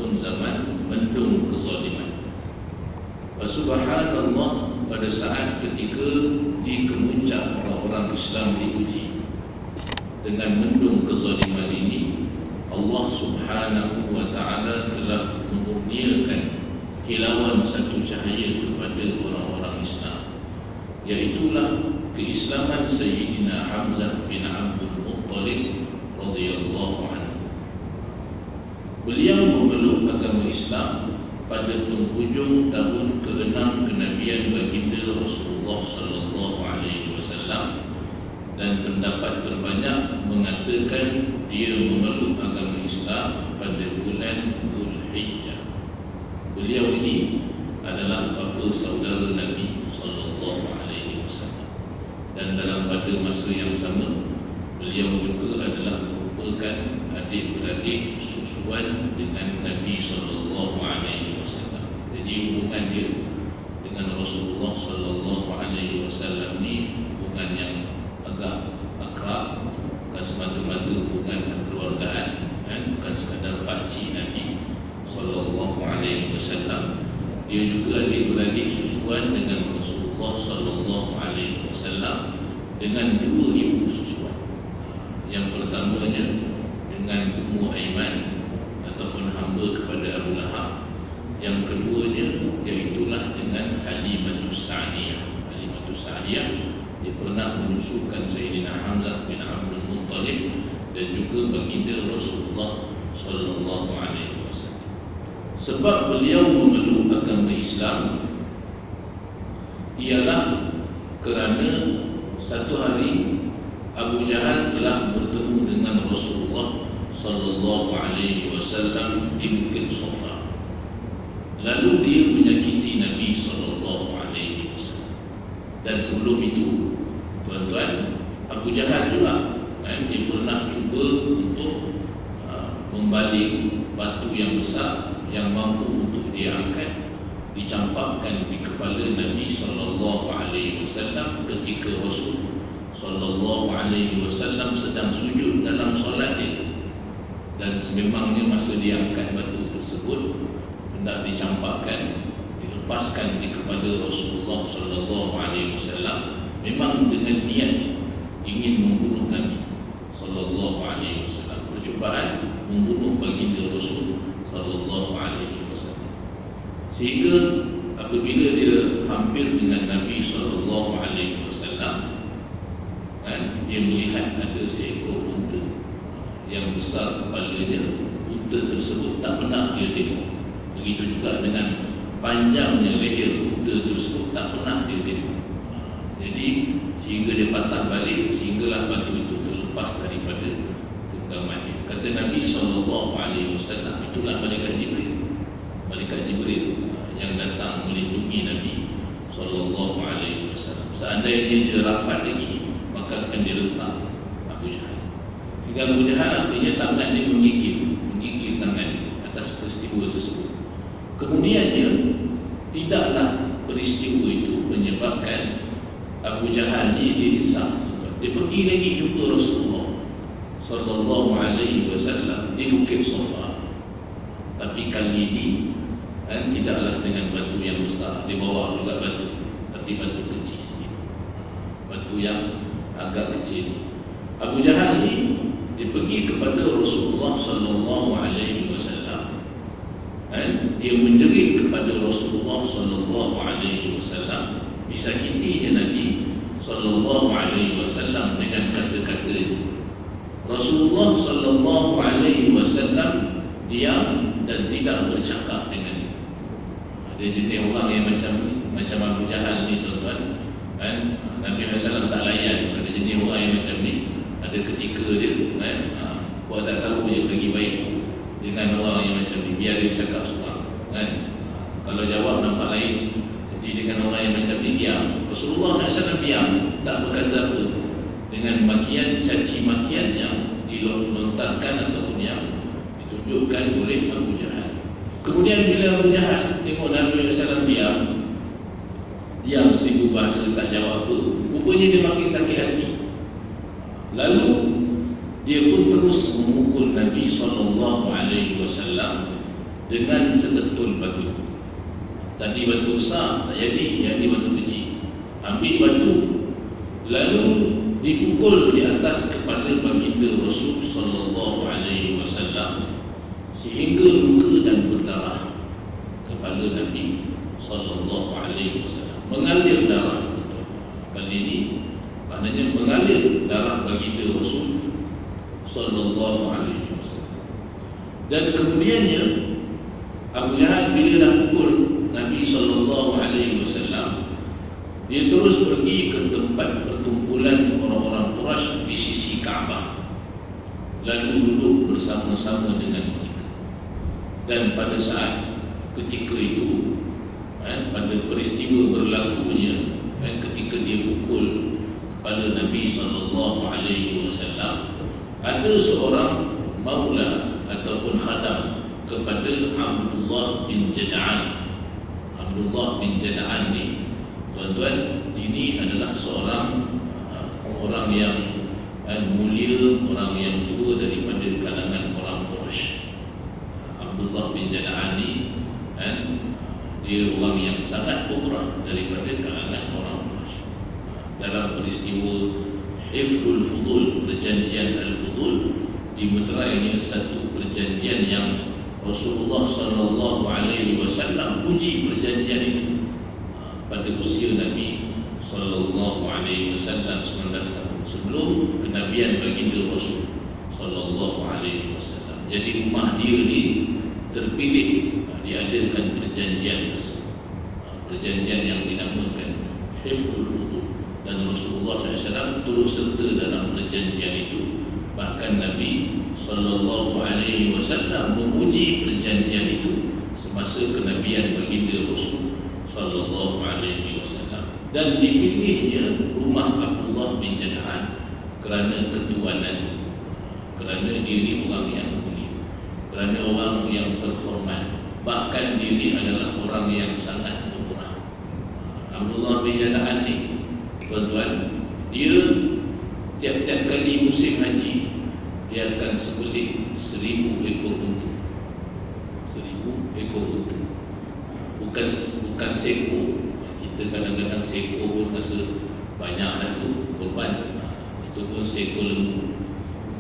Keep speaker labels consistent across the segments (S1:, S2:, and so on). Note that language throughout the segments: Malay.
S1: ataupun zaman mendung kezaliman. Subhanallah, pada saat ketika di kemuncak orang Islam diuji dengan mendung kezaliman ini, Allah Subhanahu wa ta'ala telah memurniakan kilauan satu cahaya kepada orang-orang Islam, iaitulah keislaman Sayyidina Hamzah bin Abdul Muttalib radhiyallahu anhu. Beliau memeluk agama Islam pada penghujung tahun ke-6 kenabian baginda Rasulullah sallallahu alaihi wasallam, dan pendapat terbanyak mengatakan dia memeluk agama Islam pada bulan Zulhijjah. Beliau ini adalah bapa saudara Nabi sallallahu alaihi wasallam, dan dalam pada masa yang sama beliau juga adalah merupakan adik-beradik susuan dengan Nabi sallallahu alaihi wasallam. Jadi hubungan dia dengan Rasulullah sallallahu alaihi wasallam ni hubungan yang agak akrab, bukan semata-mata hubungan kekeluargaan, bukan sekadar pakcik Nabi sallallahu alaihi wasallam. Dia juga adik-beradik susuan dengan Rasulullah sallallahu alaihi wasallam dengan dua ibu susuan. Yang pertamanya dengan Ummu Aiman ataupun hamba kepada Abu Lahab. Yang keduanya iaitulah dengan Halimatus Sa'diyah. Halimatus Sa'diyah dia pernah menyusukan Sayyidina Hamzah bin Abdul Muttalib dan juga baginda Rasulullah sallallahu alaihi wasallam. Sebab beliau memeluk agama Islam ialah kerana satu hari Abu Jahal telah bertemu dengan Rasulullah sallallahu alaihi wasallam di Bukit Safa. Lalu dia menyakiti Nabi sallallahu alaihi wasallam. Dan sebelum itu, tuan-tuan, Abu Jahal juga dia pernah cuba untuk membalik batu yang besar yang mampu untuk dia angkat, dicampakkan di kepala Nabi sallallahu alaihi wasallam ketika Rasul sallallahu alaihi wasallam sedang sujud dalam solat dia. Dan sememangnya masa dia angkat batu tersebut hendak dicampakkan, dilepaskan di kepada Rasulullah sallallahu alaihi wasallam, memang dengan niat ingin membunuh Nabi sallallahu alaihi wasallam, percubaan membunuh baginda Rasul sallallahu alaihi wasallam. Sehingga apabila dia hampir dengan Nabi sallallahu alaihi wasallam, dia melihat ada seekor unta yang besar kepalanya. Unta tersebut tak pernah dia tengok. Begitu juga dengan panjangnya leher unta tersebut, tak pernah dia tengok. Jadi sehingga dia patah balik, sehinggalah batu itu terlepas daripada genggamannya. Kata Nabi SAW, itulah malaikat Jibril. Malaikat Jibril yang datang melindungi Nabi SAW. Seandainya dia rapat lagi, maka akan diletak Abu Jahal. Sehingga Abu Jahal akhirnya tangan dia menggigil tangan atas peristiwa tersebut. Kemudiannya tidaklah peristiwa itu menyebabkan Abu Jahal ni dia hisap. Dia pergi lagi jumpa Rasulullah sallallahu alaihi wasallam di Bukit Safa. Tapi kali ini tidaklah dengan batu yang besar. Dia bawa juga batu, tapi batu kecil sikit, batu yang agak kecil. Abu Jahal ni dia pergi kepada Rasulullah sallallahu alaihi wasallam. Dia menjerit kepada Rasulullah sallallahu alaihi wasallam, disakitinya Nabi sallallahu alaihi wasallam dengan kata-kata. Rasulullah sallallahu alaihi wasallam diam dan tidak bercakap dengan dia. Dia jenis orang yang macam Abu Jahal ni, tuan-tuan. Nabi SAW tak layan. Ada jenis orang yang macam ni. Ada ketika dia buat tak tahu je lagi baik dengan orang yang macam ni, biar dia cakap seorang. Kalau jawab nampak lain. Jadi dengan orang yang macam ni diam. Rasulullah SAW diam, tak berkata apa. Dengan makian, caci makian yang dilontarkan ataupun yang ditunjukkan oleh Abu Jahal. Kemudian bila Abu Jahal tengok Nabi SAW diam 1000 bahasa, tak jawab apa, rupanya dia makin sakit hati. Lalu dia pun terus memukul Nabi SAW dengan seketul batu. Tadi batu besar tak jadi, yang ini batu kecil. Ambil batu lalu dipukul di atas kepala baginda Rasul sallallahu alaihi wasallam sehingga luka dan berdarah kepala Nabi sallallahu alaihi wasallam, mengalir darah. Kali ini maknanya mengalir darah baginda Rasul sallallahu alaihi wasallam. Dan kemudiannya Abu Jahal bila dah pukul Nabi sallallahu alaihi wasallam, dia terus pergi ke tempat perkumpulan orang-orang Quraisy di sisi Kaabah, lalu duduk bersama-sama dengan mereka. Dan pada saat ketika itu, pada peristiwa berlakunya, ketika dia pukul kepada Nabi sallallahu alaihi wasallam, ada seorang maula ataupun khadam kepada Abdullah bin Jada'an. Abdullah bin Jada'an ni, tuan-tuan, ini adalah seorang orang yang mulia, orang yang tua daripada kalangan orang Quraisy. Abdullah bin Jada'an ni dia orang yang sangat pemurah daripada kalangan orang Quraisy. Dalam peristiwa Hifdul Fudul, perjanjian Al-Fudul, dimeterainya satu perjanjian yang Rasulullah sallallahu alaihi wasallam uji perjanjian itu pada usia Nabi sallallahu alaihi wasallam 19 tahun sebelum kenabian baginda Rasul sallallahu alaihi wasallam. Jadi rumah dia ni terpilih diadakan perjanjian tersebut, perjanjian yang dinamakan Hifdul Fudul, dan Rasulullah SAW turut serta dalam perjanjian itu. Bahkan Nabi sallallahu alaihi wasallam memuji perjanjian itu semasa kenabian baginda Rasul sallallahu alaihi wasallam. Dan dipilihnya rumah Abdullah bin Jada'an kerana ketuanan, kerana dia ni orang yang mulia, kerana orang yang terhormat, bahkan dia ni adalah orang yang sangat pemurah. Abdullah bin Jada'an ni, tuan-tuan, dia tiap-tiap kali musim haji dia akan sembelih 1000 ekor unta. 1000 ekor unta. Bukan seko. Kita kadang-kadang seko pun rasa banyak dah tu korban. Itu pun seko lembu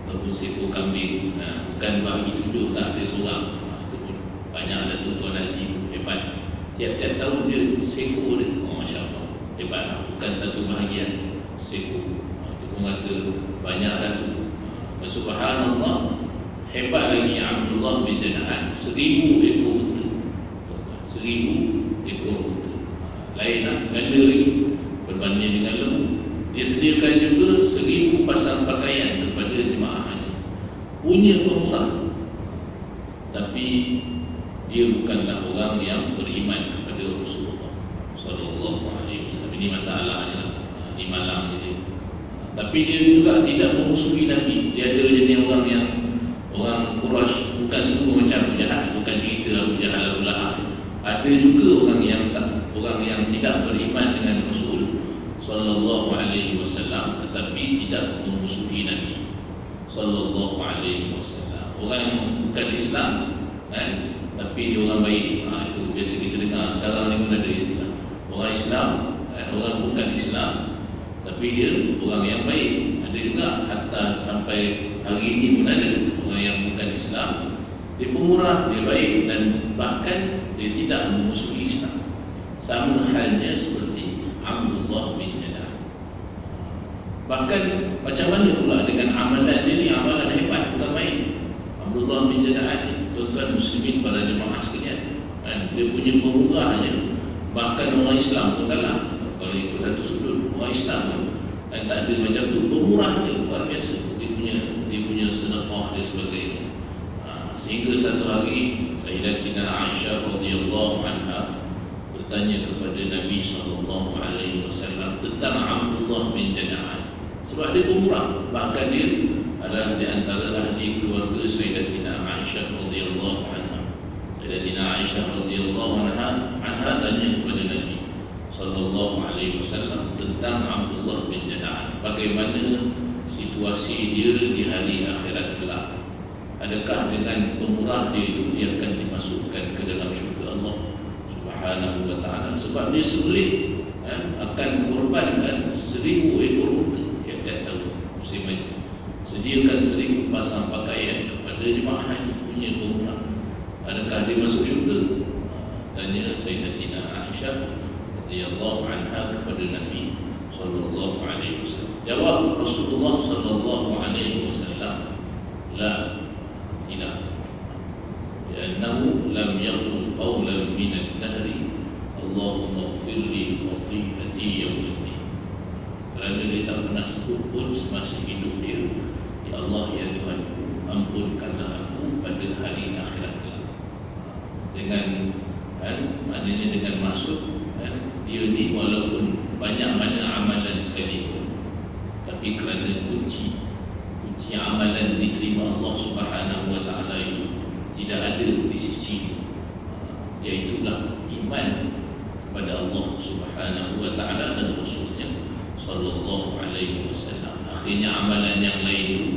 S1: ataupun seko kambing. Bukan bahagi 7, tak ada seorang. Itu pun banyak dah tu, tuan haji hebat. Tiap-tiap tahun dia seko dia. Masya Allah, hebat lah. Bukan satu bahagian seko. Itu pun rasa banyak dah tu. Subhanallah, hebat lagi Abdullah bin Jada'an, 1000 ekor unta. 1000 ekor unta. Lain lah, ganda lagi berbanding dengan lembu. Dia sediakan juga 1000 pasang pakaian kepada jemaah haji. Punya pemurah. Tapi dia bukanlah orang yang beriman kepada Rasulullah sallallahu alaihi wasallam. Ini masalahnya, di malam ini. Tapi dia juga tidak memusuhi Nabi. Dia ada jenis orang yang orang Quraisy, bukan semua macam Abu Jahal, bukan cerita Abu Jahal Abu Lahab. Ada juga orang yang tidak beriman dengan Rasul sallallahu alaihi wasallam tetapi tidak memusuhi Nabi sallallahu alaihi wasallam. Orang yang bukan Islam tapi dia orang baik. Itu biasa kita dengar sekarang ni pun ada istilah. Orang Islam, orang bukan Islam tapi dia orang yang baik. Ada juga, hatta sampai hari ini pun ada orang yang bukan Islam, dia pemurah, dia baik, dan bahkan dia tidak memusuhi Islam. Sama halnya seperti Abdullah bin Jada'an. Bahkan macam mana pula dengan amalan dia ni? Amalan hebat, bukan main. Abdullah bin Jada'an, tuan-tuan muslimin, para jemaah sekalian, dia punya pemurahnya bahkan orang Islam pun kalah. Kalau ikut satu sudut, orang Islam pun tak ada macam tu. Pemurah dia luar biasa. Dia punya sedekah dan sebagainya. Sehingga satu hari Sayyidatina Aisyah radhiyallahu anha bertanya kepada Nabi sallallahu alaihi wasallam tentang Abdullah bin Jada'an. Sebab dia pemurah. Bahkan dia adalah di antara ahli keluarga Sayyidatina Aisyah radhiyallahu anha. Sayyidatina Aisyah radhiyallahu anha tanya kepada Nabi sallallahu alaihi wasallam tentang Abdullah bin Jada'an, bagaimana situasi dia di hari akhirat kelak. Adakah dengan pemurah dia itu dia akan dimasukkan ke dalam syurga Allah Subhanahu wa ta'ala? Sebab dia sembelih akan korbankan 1000 ekor unta tiap-tiap tahun musim haji. Sediakan 1000 pasang pakaian kepada jemaah haji punya pemurah. Adakah dia masuk syurga? Tanya Sayyidatina Aisyah radhiyallahu anha kepada Nabi sallallahu alaihi wasallam. Jawab Rasulullah sallallahu alaihi wasallam, la, tidak. Li'annahu lam yaqul qawlan min ad-dahri Allahumma ighfir li khati'ati yawmiddin. Kerana dia tak pernah sebut pun semasa hidup dia, ya Allah, ya Tuhanku, ampunkanlah aku pada hari akhirat kelak. Dengan maknanya dengan maksud dia ni walaupun banyak mana amalan sekalipun, tapi kerana kunci amalan diterima Allah Subhanahu wa ta'ala itu tidak ada di sisi, iaitulah iman kepada Allah Subhanahu wa ta'ala dan Rasulnya sallallahu alaihi wasallam. Akhirnya amalan yang lain itu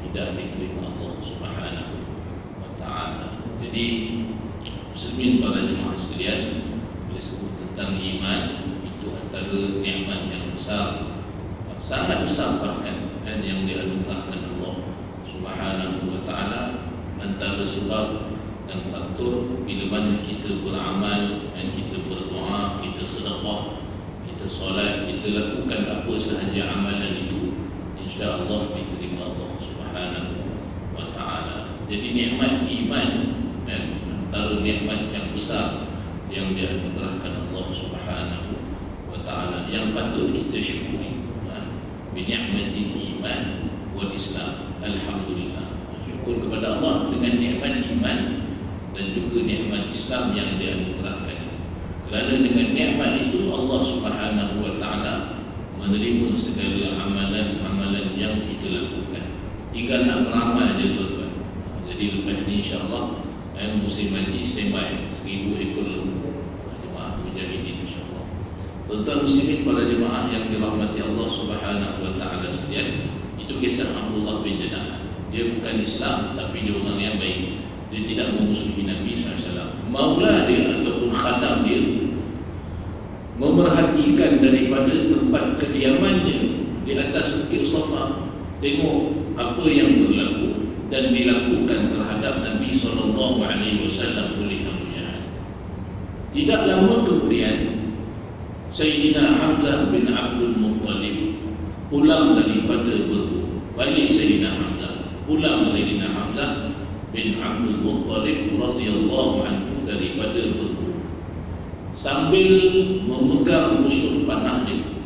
S1: tidak diterima Allah Subhanahu wa ta'ala. Jadi muslimin para jemaah sekalian, bila sebut tentang iman, itu antara nikmat yang besar, sangat besar bahkan, yang dianugerahkan Allah Subhanahu wa ta'ala. Antara sebab dan faktor bila mana kita beramal dan kita berdoa, kita sedekah, kita solat, kita lakukan apa sahaja amalan itu, insya-Allah diterima Allah Subhanahu wa ta'ala. Jadi nikmat iman antara nikmat yang besar yang dianugerahkan Allah Subhanahu wa ta'ala, yang patut kita syukuri. Bi ni'matil iman wal Islam. Alhamdulillah. Syukur kepada Allah dengan nikmat iman dan juga nikmat Islam yang dianugerahkan. Kerana dengan nikmat itu Allah Subhanahu wa ta'ala menerima segala amalan-amalan yang kita lakukan. Tinggal nak beramal je tuan-tuan. Jadi lepas ni insya-Allah musim haji standby 1000 ekor jemaah mujahidin insya-Allah. Tuan-tuan muslimin para jemaah yang dirahmati Allah Subhanahu wa ta'ala sekalian, itu kisah Abdullah bin Jada'ah. Dia bukan Islam, tapi dia orang yang baik. Dia tidak memusuhi Nabi SAW. Maula dia ataupun khadam dia memerhatikan daripada tempat kediamannya di atas Bukit Safa, tengok apa yang berlaku dan dilakukan terhadap Nabi SAW oleh Abu Jahal. Tidak lama kemudian Sayyidina Hamzah bin Abdul Muttalib pulang daripada berburu. Balik Sayyidina Hamzah, pulang Sayyidina Hamzah bin Abdul Muttalib radhiyallahu anhu daripada berburu, sambil memegang busur panah dia.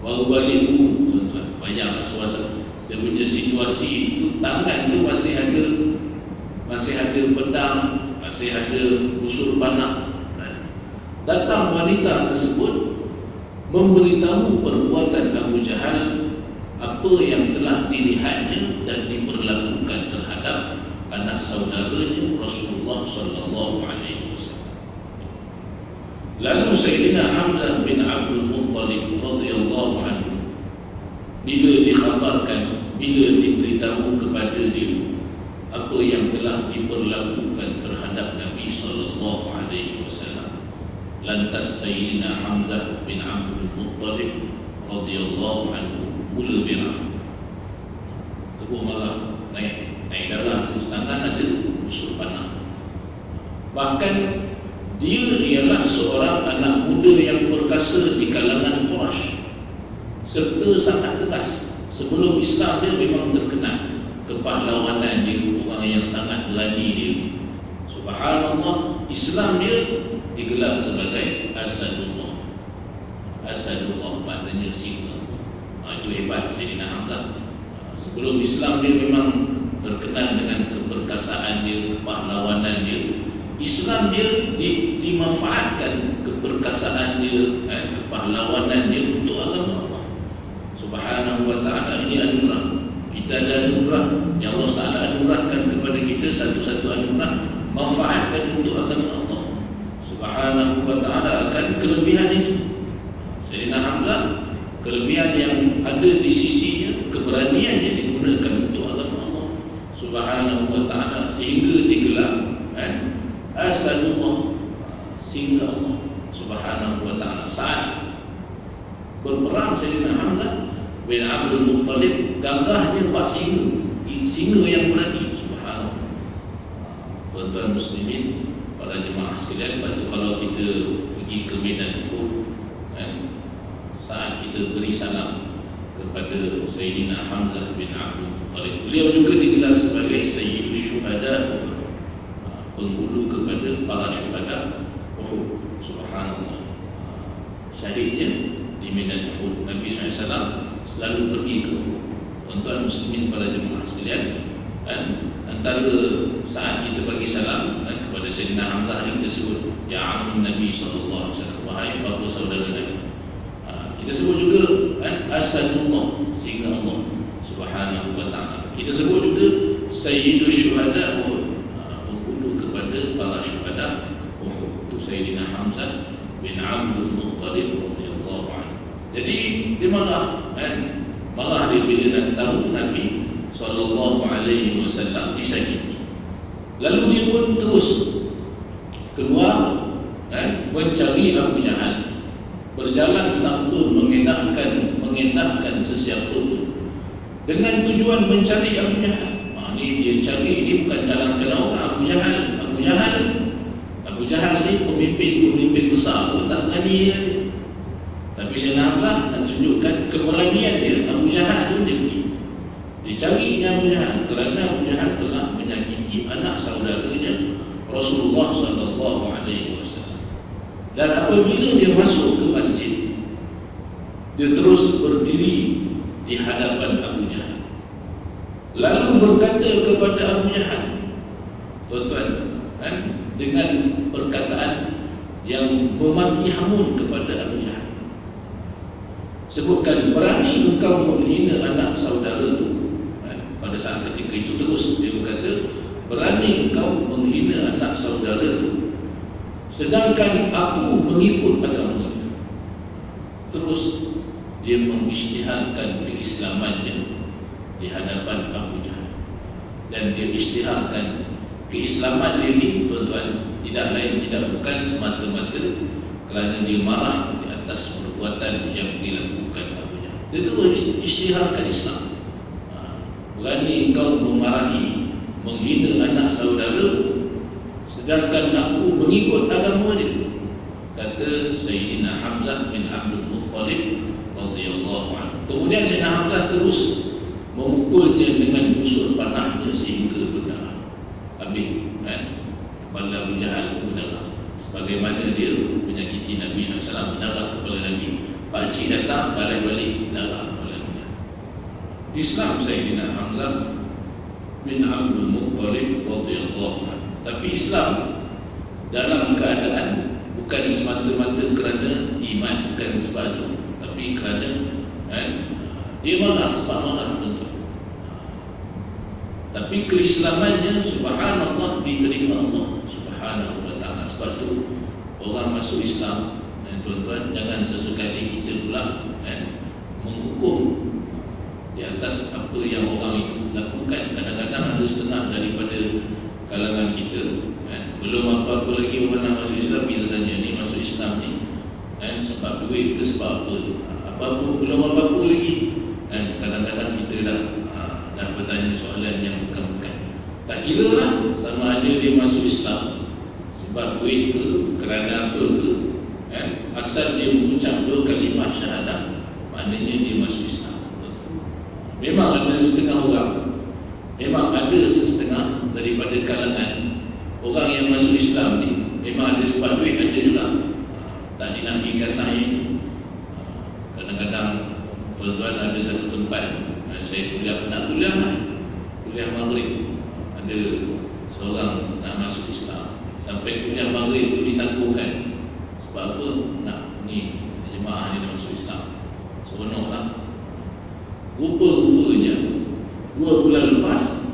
S1: Baru balik tuan-tuan, bayangkan suasana dia punya situasi itu. Tangan tu masih ada pedang, masih ada busur panah. Datang wanita tersebut memberitahu perbuatan Abu Jahal, apa yang telah dilihatnya dan diperlakukan terhadap anak saudaranya Rasulullah sallallahu alaihi wasallam. Lalu Sayyidina Hamzah bin Abdul Muttalib radhiyallahu anhu, bila dikhabarkan, bila diberitahu kepada dia apa yang telah diperlakukan terhadap Nabi sallallahu alaihi wasallam, lantas Sayyidina Hamzah bin Abdul Muttalib radhiyallahu anhu mula berak, teguh marah, naik darah, terus tangan ada busur panah. Bahkan dia ialah seorang anak muda yang perkasa di kalangan Quraisy, serta sangat tegas. Sebelum Islam dia memang terkenal kepahlawanan dia, orang yang sangat berani dia. Subhanallah, Islam dia digelar sebagai Asadullah. Asadullah maknanya singa. Itu hebat Sayyidina Hamzah. Sebelum Islam dia memang terkenal dengan keperkasaan dia, kepahlawanan dia. Islam dia dimanfaatkan keperkasaan dia, kepahlawanan dia untuk agama Allah Subhanahu wa ta'ala. Ini anugerah. Kita ada anugerah yang Allah Ta'ala anugerahkan kepada kita, satu-satu anugerah, manfaatkan untuk agama Allah Subhanahu wa ta'ala. Akan kelebihan itu Sayyidina Hamzah, kelebihan yang ada di sisinya, keberanian yang digunakan untuk agama Allah Subhanahu wa ta'ala, sehingga digelar Asadullah, singa Allah Subhanahu wa ta'ala. Saat berperang Sayyidina Hamzah bin Abdul Muttalib, gagahnya buat singa yang berani. Subhanallah. Tuan-tuan muslimin, para jemaah sekalian, lepas itu kalau kita pergi ke medan Uhud, saat kita beri salam kepada Sayyidina Hamzah bin Abdul Muttalib, beliau juga digelar sebagai Sayyidus Syuhada, penghulu kepada para syuhada Uhud. Subhanallah. Syahidnya di medan Uhud. Nabi SAW selalu pergi ke Uhud. Tuan-tuan muslimin, para jemaah sekalian, antara saat kita bagi salam kepada Sayyidina Hamzah ini, kita sebut ya Amun Nabi SAW, wahai bapa saudara Nabi. Kita sebut juga Asadullah, singa Allah Subhanahu wa ta'ala. Kita sebut juga Sayyidus Syuhada Uhud, penghulu kepada para syuhada Uhud, itu Sayyidina Hamzah bin Abdul Muttalib radhiyallahu anhu. Jadi dia marah, marah dia bila nak tahu Nabi SAW disakiti. Lalu dia pun terus keluar mencari Abu Jahal, berjalan tanpa mengendahkan sesiapa pun, dengan tujuan mencari Abu Jahal. Ini dia cari, ini bukan calang-calang orang. Abu Jahal ni pemimpin besar pun tak berani dia. Tapi Sayyidina Hamzah nak tunjukkan keberanian dia. Abu Jahal tu dia pergi, dia cari Abu Jahal, kerana Abu Jahal telah menyakiti anak saudaranya Rasulullah SAW. Dan apabila dia masuk ke masjid, dia terus berdiri di hadapan Abu Jahal, lalu berkata kepada Abu Jahal, tuan-tuan, dengan perkataan yang memaki hamun kepada Abu Jahal. Sebutkan, berani engkau menghina anak saudara itu. Pada saat ketika itu terus dia berkata, berani engkau menghina anak saudara itu, sedangkan aku mengikut agama itu. Terus dia mengisytiharkan keislamannya di hadapan Abu Jahal. Dan dia isytiharkan keislaman dia ini, tuan-tuan, tidak lain tidak bukan semata-mata kerana dia marah di atas perbuatan yang dilakukan Abu Jahal. Dia terus isytiharkan Islam. Berani engkau memarahi, menghina anak saudara, sedangkan aku mengikut agama dia, kata Sayyidina Hamzah bin Abdul Muttalib radhiyallahu anhu. Kemudian Sayyidina Hamzah terus memukulnya dengan busur panahnya sehingga berdarah. Habis kepala Abu Jahal berdarah, sebagaimana dia menyakiti Nabi SAW, berdarah kepala Nabi. Pakcik datang, balik-balik darah kepala Nabi. Islam Sayyidina Hamzah bin Abdul Muttalib radhiyallahu anhu. Tapi Islam dalam keadaan bukan semata-mata kerana iman, bukan sebab itu, tapi kerana dia marah, sebab marah tentu. Tapi keislamannya, subhanallah, diterima Allah Subhanahu wa ta'ala. Sebab itu orang masuk Islam, tuan-tuan, jangan sesekali kita pula menghukum di atas apa yang orang itu lakukan. Kadang-kadang ada setengah daripada kalangan kita, belum apa-apa lagi orang nak masuk Islam, kita tanya, ni masuk Islam ni sebab duit ke sebab apa? Apa-apa, belum apa-apa lagi, kadang-kadang kita dah bertanya soalan yang bukan-bukan. Tak kira lah sama ada dia masuk Islam sebab duit ke, kerana apa ke, asal dia mengucap 2 kalimah syahadah, maknanya dia masuk Islam. Memang ada setengah orang, memang ada setengah daripada kalangan orang yang masuk Islam ni, memang ada sebab duit, ada juga. Tak dinafikan lah yang itu. Kadang-kadang tuan-tuan, ada satu tempat saya kuliah maghrib, ada seorang nak masuk Islam, sampai kuliah maghrib itu ditangguhkan. Sebab apa? Nak ni jemaah ni nak masuk Islam, seronok lah. Rupa-rupanya 2 bulan lepas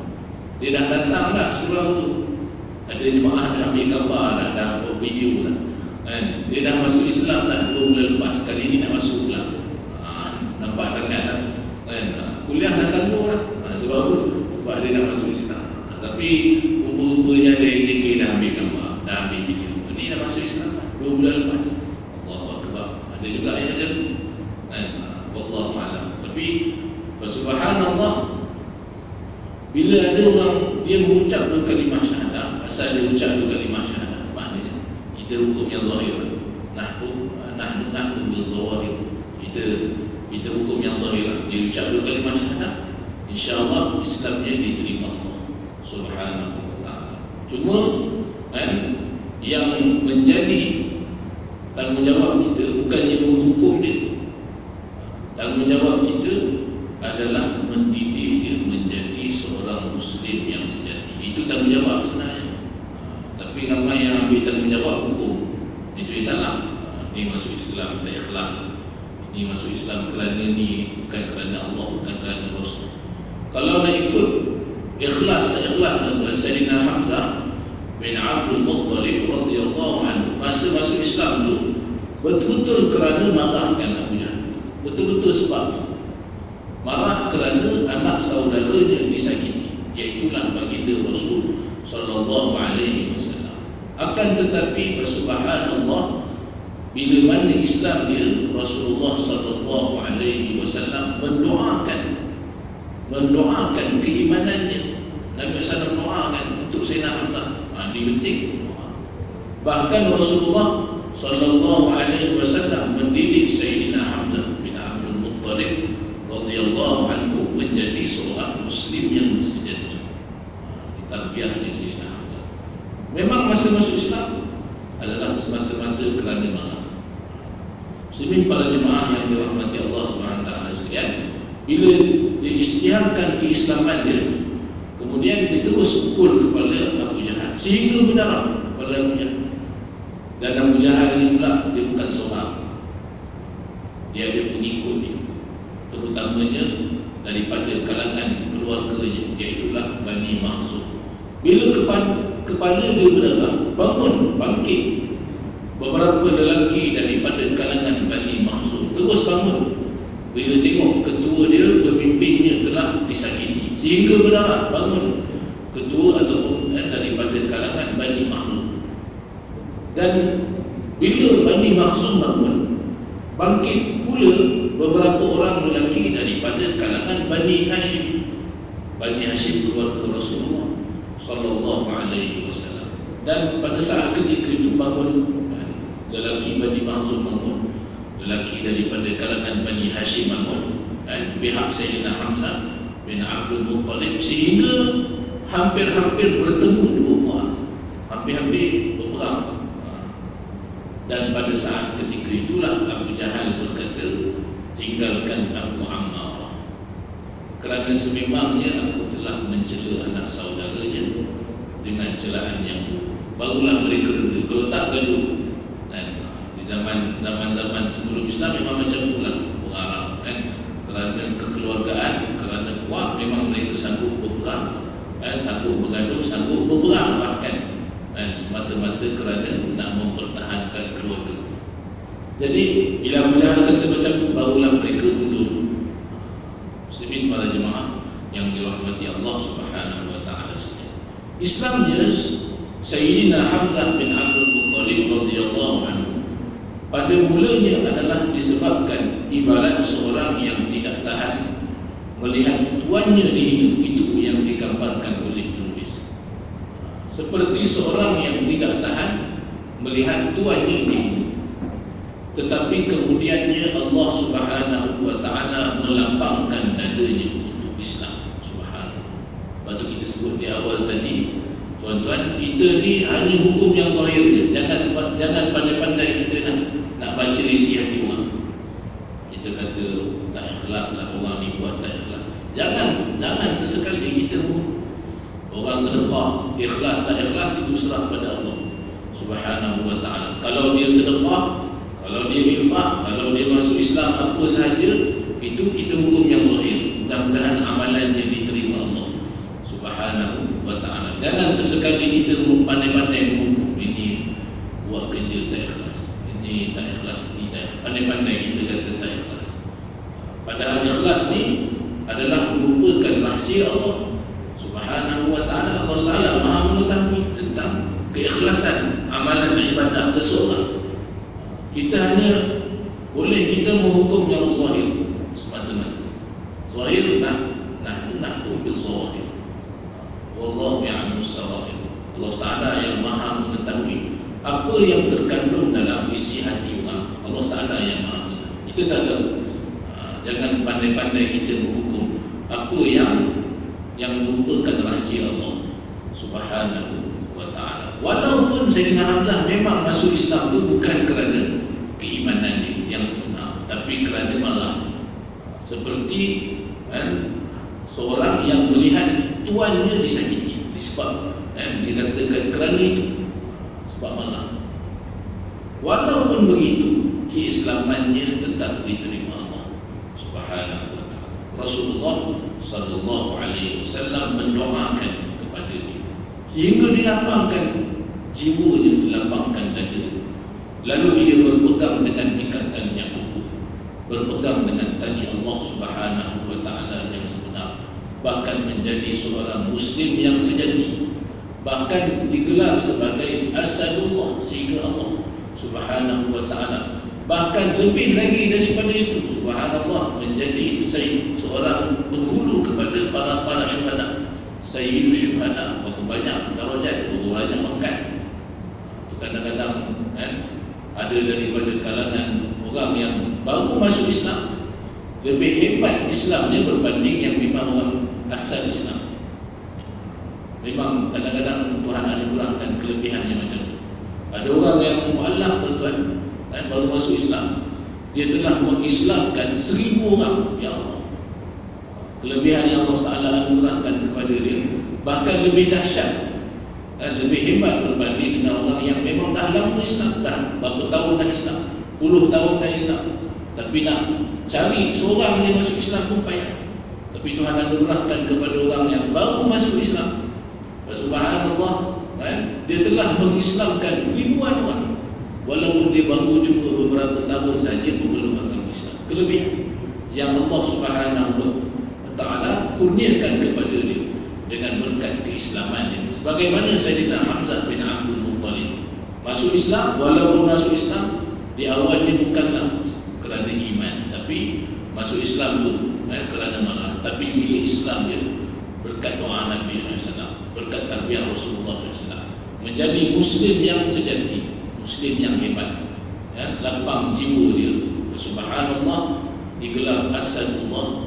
S1: dia dah datang dah surau tu. Ada jemaah dah ambil gambar dah buat video dah, dia dah masuk Islam dah 2 bulan lepas. Kali ni nak masuk pula. Nampak sangat lah, kuliah dah tangguh lah. Sebab apa? Sebab dia dah masuk Islam. Tapi rupa-rupanya dari JK dah ambil gambar, dah ambil video. Ini dah masuk Islam 2 bulan lepas. Allahu Akbar. Ada juga yang macam tu. Dan wallahu a'lam. Tapi subhanallah, bila ada orang dia mengucap dua kalimah syahadah, asal dia ucap dua kalimah syahadah, maknanya kita hukum yang zahir. Nahnu bil-zawahir. Kita hukum yang zahir. Dia ucap dua kalimah syahadah, insya-Allah Islamnya diterima Allah Subhanahu wa taala. Cuma yang menjadi tanggungjawab kita bukannya menghukum dia. Tanggungjawab kita adalah mendidik dia menjadi seorang Muslim yang sejati. Itu tanggungjawab sebenarnya. Tapi ramai yang ambil tanggungjawab hukum. Itu salah. Ini masuk Islam tak ikhlas. Ini masuk Islam kerana ni, bukan kerana Allah, bukan kerana Rasul. Kalau nak ikut ikhlas tak ikhlas, tuan Sayyidina Hamzah bin Abdul Muttalib radhiyallahu anhu masa masuk Islam tu betul-betul kerana marahkan Abu Jahal. Betul-betul sebab tu. Marah kerana anak saudaranya disakiti, iaitulah baginda Rasul sallallahu alaihi wasallam. Akan tetapi subhanallah, bila mana Islam dia, Rasulullah sallallahu alaihi wasallam mendoakan keimanannya. Nabi SAW doakan untuk Sayyidina Hamzah. Ini penting. Bahkan Rasulullah sallallahu alaihi wasallam mendidik Sayyidina Hamzah bin Abdul Muttalib radhiyallahu anhu menjadi seorang Muslim yang sejati. Tarbiyahnya Sayyidina Hamzah. Memang masa masuk Islam adalah semata-mata kerana marah. Muslimin para jemaah yang dirahmati Allah Subhanahu wa taala sekalian, bila diisytiharkan keislaman dia, kemudian dia terus pukul kepala Abu Jahal sehingga berdarah kepala Abu Jahal. Dan Abu Jahal ini pula dia bukan seorang, dia ada pengikut dia, terutamanya daripada kalangan keluarganya, iaitulah Bani Makhzum. Bila kepala dia berdarah, bangun, bangkit. Beberapa lelaki daripada kalangan Bani Makhzum terus bangun bila tengok ketua dia, pemimpinnya telah disakiti sehingga berdarah. Bangun ketua ataupun daripada kalangan Bani Makhzum. Dan bila Bani Makhzum bangun, bangkit pula beberapa orang lelaki daripada kalangan Bani Hashim. Bani Hashim keluarga Rasulullah sallallahu alaihi wasallam. Dan pada saat ketika itu bangun lelaki Bani Makhzum bangun, lelaki daripada kalangan Bani Hashim bangun, dan pihak Sayyidina Hamzah bin Abdul Muttalib, sehingga hampir-hampir bertemu dua puak, hampir-hampir berperang. Dan pada saat ketika itulah Abu Jahal berkata, tinggalkan Abu Ammar, kerana sememangnya aku telah mencela anak saudaranya dengan celaan yang buruk. Barulah mereka reda. Kalau tak gaduh, dan di zaman-zaman sebelum Islam memang macam itulah orang Arab, kerana kekeluargaan, kerana kuat, memang mereka sanggup berperang, sanggup bergaduh, sanggup berperang bahkan, dan semata-mata kerana nak mempertahankan keluarga. Jadi bila Abu Jahal kata macam itu, barulah mereka mundur. Muslimin para jemaah yang dirahmati Allah Subhanahu wa taala sekalian, Islamnya Sayyidina Hamzah bin Abdul Muttalib radhiyallahu anhu pada mulanya adalah disebabkan ibarat seorang yang tidak tahan melihat tuannya dihina. Itu yang digambarkan oleh penulis. Seperti seorang yang tidak tahan melihat tuannya dihina, tetapi kemudiannya Allah Subhanahu wa taala melapangkan dadanya untuk Islam. Subhanallah. Waktu kita sebut di awal tadi, tuan-tuan, kita ni hanya hukum yang zahir je. Jangan pandai-pandai kita nak baca isi hati orang. Kita kata tak ikhlas lah orang ni buat, tak ikhlas. Jangan sesekali kita orang sedekah, ikhlas tak ikhlas itu serah pada Allah Subhanahu wa taala. Kalau dia sedekah, kalau dia infak, kalau dia masuk Islam apa sahaja, itu kita hukum yang zahir. Mudah-mudahan amalannya diterima Allah Subhanahu wa taala. Jangan sesekali kita pandai-pandai menghukum, ini buat kerja tak ikhlas, ini tak ikhlas, ini tak ikhlas. Pandai-pandai kita kata tak ikhlas. Padahal ikhlas ni adalah merupakan rahsia Allah Subhanahu wa taala. Allah Taala keikhlasan amalan ibadah seseorang. Kita hanya boleh kita menghukum yang zahir semata-mata. Zahir nahkum bil zahir. Wallahu ya'lamu as-sarair. Allah Taala yang Maha mengetahui apa yang terkandung dalam isi hati orang. Allah Taala yang Maha mengetahui. Kita tak tahu. Jangan pandai-pandai kita menghukum apa yang merupakan rahsia Allah Subhanahu wa ta'ala. Walaupun Sayyidina Hamzah memang masuk Islam itu bukan kerana keimanannya yang sebenar, tapi kerana malah seperti seorang yang melihat tuannya disakiti, disebab dikatakan kerana itu sebab malah. Walaupun begitu, keislamannya tetap diterima Allah Subhanahu wa ta'ala. Rasulullah sallallahu alaihi wasallam mendoakan kepada dia sehingga dilapangkan jiwanya, dilapangkan dada. Lalu dia berpegang dengan ikatan yang kukuh, berpegang dengan tali Allah Subhanahu wa ta'ala yang sebenar, bahkan menjadi seorang muslim yang sejati, bahkan digelar sebagai asadullah, sehingga Allah Subhanahu wa ta'ala bahkan lebih lagi daripada itu, subhanallah, menjadi seorang penghulu kepada para syuhada, sayyidus syuhada. Berapa banyak darajat, berapa banyak pangkat. Itu kadang-kadang ada daripada kalangan orang yang baru masuk Islam lebih hebat Islamnya berbanding yang memang orang asal Islam. Memang kadang-kadang Tuhan anugerahkan kelebihannya macam itu. Ada orang yang mu'allaf, tuan-tuan, baru masuk Islam, dia telah mengislamkan 1000 orang. Ya Allah, kelebihan yang Allah Taala anugerahkan kepada dia bahkan lebih dahsyat dan lebih hebat berbanding dengan orang yang memang dah lama Islam, dah berapa tahun dah Islam, puluh tahun dah Islam, tapi nak cari seorang yang masuk Islam pun payah. Tapi Tuhan anugerahkan kepada orang yang baru masuk Islam, subhanallah, dia telah mengislamkan ribuan orang. Walaupun dia baru cuma beberapa tahun saja memeluk agama Islam. Kelebihan yang Allah Subhanahu wa ta'ala kurniakan kepada dia dengan berkat keislamannya. Sebagaimana Sayyidina Hamzah bin Abdul Muttalib masuk Islam, walaupun masuk Islam di awalnya bukanlah kerana iman, tapi masuk Islam tu kerana marah. Tapi bila Islam dia berkat doa Nabi SAW, berkat tarbiyah Rasulullah SAW, menjadi Muslim yang sejati, Muslim yang hebat, lapang jiwa dia. Subhanallah, digelar asadullah,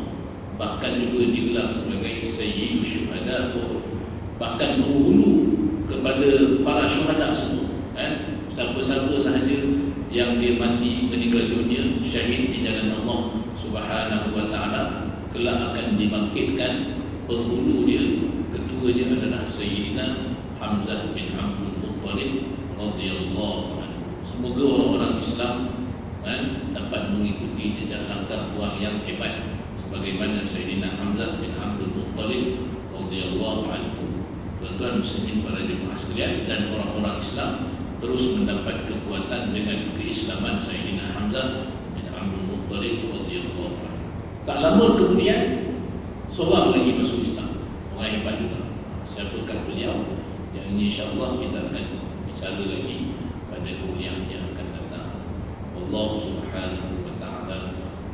S1: bahkan juga digelar sebagai sayyidus syuhada, bahkan menghulu kepada para syuhada semua. Siapa-siapa sahaja yang dia mati meninggal dunia syahid di jalan Allah Subhanahu wa ta'ala, kelak akan dibangkitkan penghulu dia, ketuanya adalah Sayyidina Hamzah bin Abdul Muttalib radhiyallahu anhu. Semoga orang-orang Islam dapat mengikuti jejak langkah orang yang hebat sebagaimana Sayyidina Hamzah bin Abdul Muttalib radhiyallahu anhu. Tuan-tuan muslimin, para jemaah sekalian, dan orang-orang Islam terus mendapat kekuatan dengan keislaman Sayyidina Hamzah bin Abdul Muttalib radhiyallahu anhu. Tak lama kemudian seorang lagi masuk Islam, orang hebat juga. Siapakah beliau? Yang ini insya-Allah kita akan bicara lagi pada kuliah yang akan datang. Allah Subhanahu wa ta'ala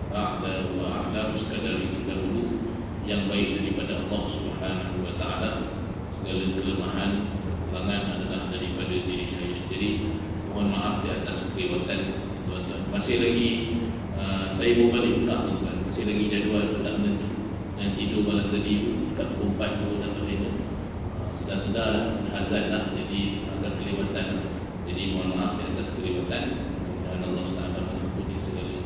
S1: a'la wa a'lam. Sekadar itu dahulu yang baik daripada Allah Subhanahu wa ta'ala. Segala kelemahan, kekurangan adalah daripada diri saya sendiri. Mohon maaf di atas kelewatan tuan-tuan. Masih lagi saya mau balik buka, tuan-tuan. Masih lagi jadual tu tak menentu. Yang tidur malam tadi dekat pukul 4 dulu dapat tidur. Sedar-sedar azan lah, jadi agak kelewatan. Jadi mohon maaf di atas kelewatan, dan Allah SWT mengampuni segala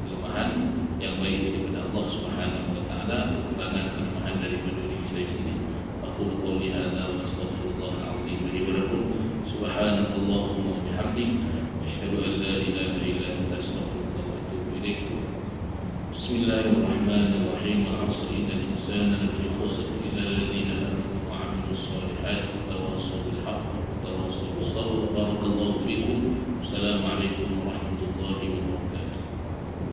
S1: kelemahan. Yang baik daripada Allah Subhanahu wa ta'ala, kekurangan kelemahan daripada diri saya sendiri. Aqulu qouli hadza wa astaghfirullahal azim li wa lakum. Subhanakallahumma wa bihamdik, asyhadu an la ilaha illa anta, astaghfiruka wa atubu ilaik. Bismillahirrahmanirrahim. Wal 'asri innal insana lafi khusr illa alladziina amanu wa 'amilus salihati wa tawassaw bil haqq wa tawassaw bis sabr. Barakallahu fiikum. Assalamualaikum warahmatullahi wabarakatuh.